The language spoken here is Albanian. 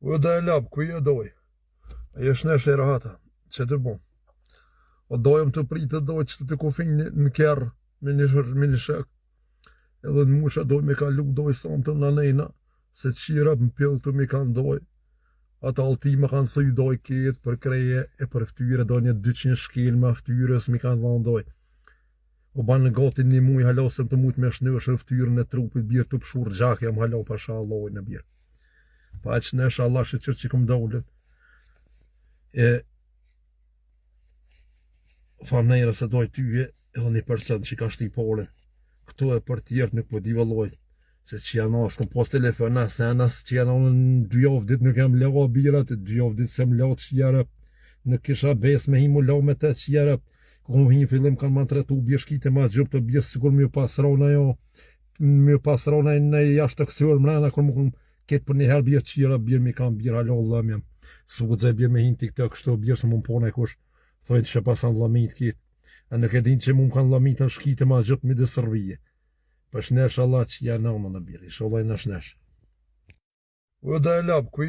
O da e lap, ku je doj? E shnesh e rahata, që të bon? O dojmë të pritë doj që të kofin në kjerë me një shek. Edhe në musha doj me ka luk doj sa të në nejna, se qira më pjellë të me kanë doj. Ata alti me kanë thuj doj ketë për kreje e për ftyre, do një 200 shkel me ftyrës me kanë dhanë doj. O banë në gati një muj halasëm të mujt me shnëshë ftyrën e trupit, birë të pëshur gjak jam halau pasha Allahoj në birë. Pa e që nesha Allah shqyqër që këm dollën. E fanejra se doj tyje edhe 1% që ka shti pole. Këto e për tjertë nuk për divalloj. Se që janë asë këm pas telefona, se janë asë që janë në 2 javë dit nuk jam lau birat, 2 javë dit se më lau të qjera, nuk kisha bes me hi mu lau me te qjera, ku më hi fillim kanë ma të retu bjeshkite ma gjupë të bjesë, sikur më pasrona jo, më pasrona në jashtë të kësër mrena, kur më këmë ketë për një herë bjerë qjera, bjerë mi kam bjerë halo lëmjem, së ku të bjerë me hi në TikTok, kështu bjerë se më më pone kush, thojnë që pasan lamit kitë, a nuk e din që më kanë lamit në shkite ma gjupë mi dhe sërvije. Për shnesh Allah që janë në në birë, isho Allah në shnesh. O da e lap, ku